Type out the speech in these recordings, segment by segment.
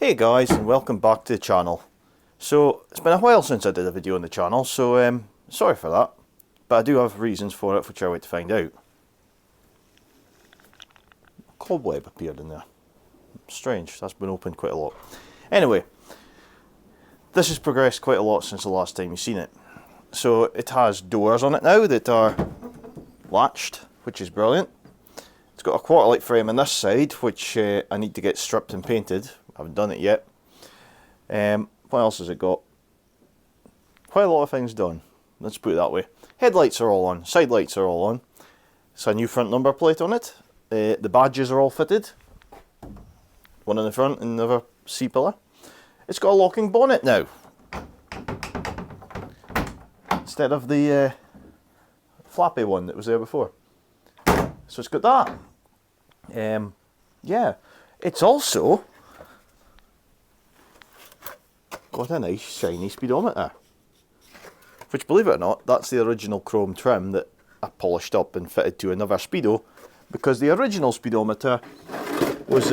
Hey guys, and welcome back to the channel. So it's been a while since I did a video on the channel, so sorry for that, but I do have reasons for it which I wait to find out. A cobweb appeared in there. Strange, that's been opened quite a lot. Anyway, this has progressed quite a lot since the last time you've seen it. So it has doors on it now that are latched, which is brilliant. It's got a quarter light frame on this side, which I need to get stripped and painted. I haven't done it yet. What else has it got? Quite a lot of things done. Let's put it that way. Headlights are all on. Side lights are all on. It's a new front number plate on it. The badges are all fitted. One in the front and another C-pillar. It's got a locking bonnet now, instead of the flappy one that was there before. So it's got that. Yeah, it's also got a nice shiny speedometer, which, believe it or not, that's the original chrome trim that I polished up and fitted to another speedo, because the original speedometer was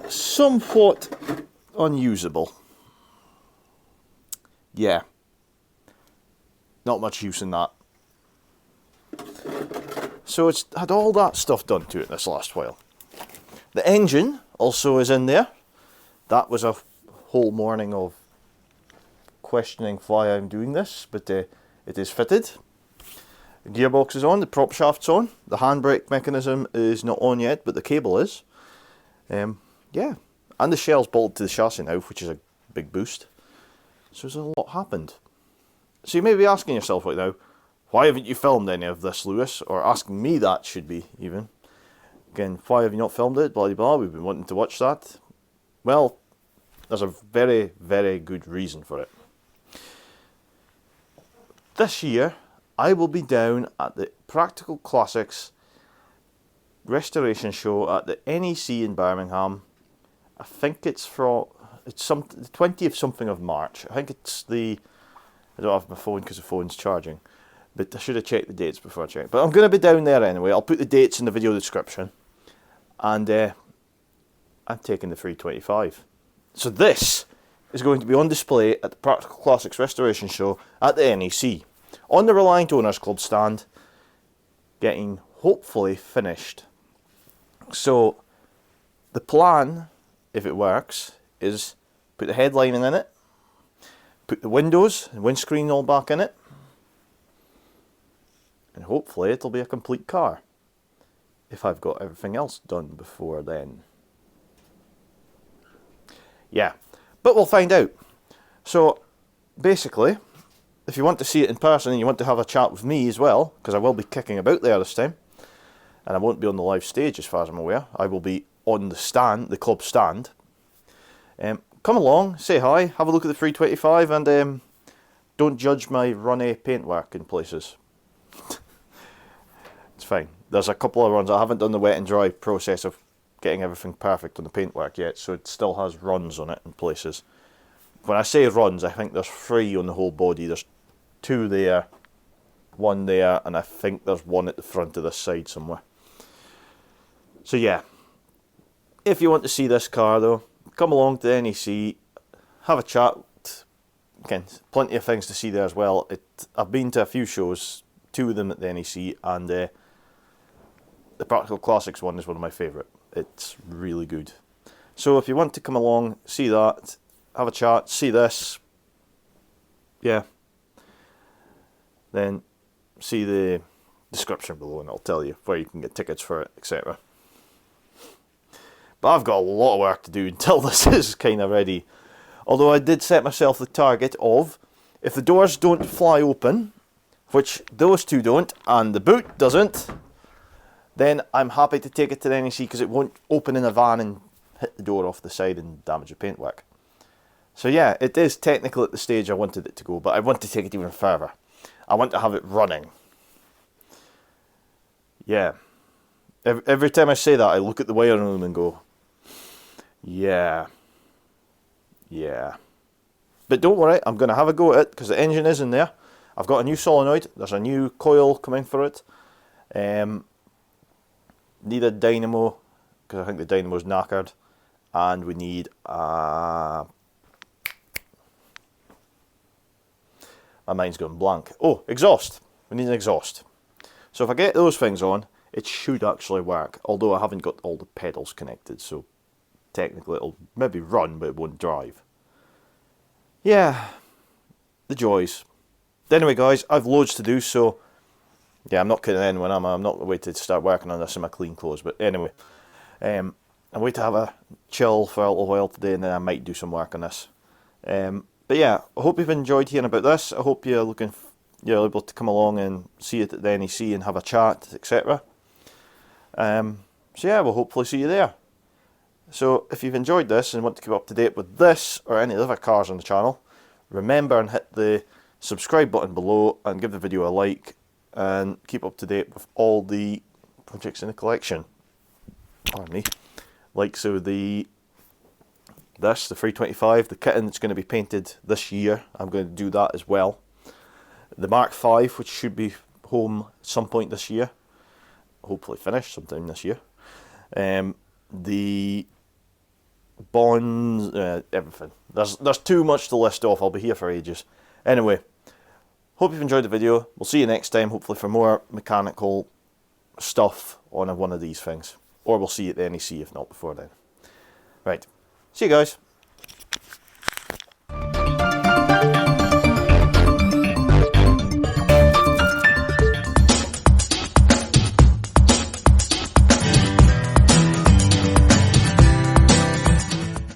somewhat unusable. Yeah, not much use in that. So it's had all that stuff done to it this last while. The engine also is in there. That was a whole morning of questioning why I'm doing this, but it is fitted. The gearbox is on, the prop shaft's on, the handbrake mechanism is not on yet, but the cable is. Yeah, and the shell's bolted to the chassis now, which is a big boost. So there's a lot happened. So you may be asking yourself right now, why haven't you filmed any of this, Lewis? Or asking me that, should be even. Again, why have you not filmed it? Blah, blah, blah. We've been wanting to watch that. Well, there's a very, very good reason for it. This year, I will be down at the Practical Classics Restoration Show at the NEC in Birmingham. I think it's the 20th something of March. I think it's I don't have my phone because the phone's charging. But I should have checked the dates before I checked. But I'm going to be down there anyway. I'll put the dates in the video description. And I'm taking the 325. So this is going to be on display at the Practical Classics Restoration Show at the NEC. On the Reliant Owners Club stand. Getting hopefully finished. So the plan, if it works, is put the headlining in it. Put the windows and windscreen all back in it. And hopefully it'll be a complete car, if I've got everything else done before then. Yeah, but we'll find out. So basically, if you want to see it in person and you want to have a chat with me as well, because I will be kicking about there this time, and I won't be on the live stage as far as I'm aware, I will be on the stand, the club stand. Come along, say hi, have a look at the 325, and don't judge my runny paintwork in places. It's fine. There's a couple of runs. I haven't done the wet and dry process of getting everything perfect on the paintwork yet, so it still has runs on it in places. When I say runs, I think there's 3 on the whole body. There's 2 there, 1 there, and I think there's 1 at the front of this side somewhere. So yeah, if you want to see this car though, come along to the NEC, have a chat. Again, plenty of things to see there as well. I've been to a few shows, 2 of them at the NEC, and the Practical Classics one is one of my favourite. It's really good. So if you want to come along, see that, have a chat, see this, yeah, then see the description below and I'll tell you where you can get tickets for it, etc. But I've got a lot of work to do until this is kind of ready. Although I did set myself the target of, if the doors don't fly open, which those 2 don't, and the boot doesn't, then I'm happy to take it to the NEC because it won't open in a van and hit the door off the side and damage the paintwork. So yeah, it is technical at the stage I wanted it to go, but I want to take it even further. I want to have it running. Yeah. Every time I say that, I look at the wiring room and go, yeah. Yeah. But don't worry, I'm going to have a go at it because the engine is in there. I've got a new solenoid. There's a new coil coming for it. Need a dynamo because I think the dynamo's knackered. and we need my mind's going blank. Oh, exhaust. We need an exhaust. So if I get those things on, it should actually work, although I haven't got all the pedals connected, so technically it'll maybe run, but it won't drive. Yeah, the joys. Anyway, guys, I've loads to do, so yeah, I'm not kidding anyone. I'm not waiting to start working on this in my clean clothes, but anyway, I'm waiting to have a chill for a little while today, and then I might do some work on this. But yeah, I hope you've enjoyed hearing about this. I hope you're able to come along and see it at the NEC and have a chat, etc. So yeah, we'll hopefully see you there. So if you've enjoyed this and want to keep up to date with this or any other cars on the channel, remember and hit the subscribe button below and give the video a like, and keep up to date with all the projects in the collection. Pardon me. Like so the 325, the kitten that's going to be painted this year, I'm going to do that as well. The Mark V, which should be home at some point this year, hopefully finished sometime this year. The Bonds, everything. There's too much to list off. I'll be here for ages. Anyway, hope you've enjoyed the video. We'll see you next time, hopefully for more mechanical stuff on one of these things. Or we'll see you at the NEC if not before then. Right, see you guys.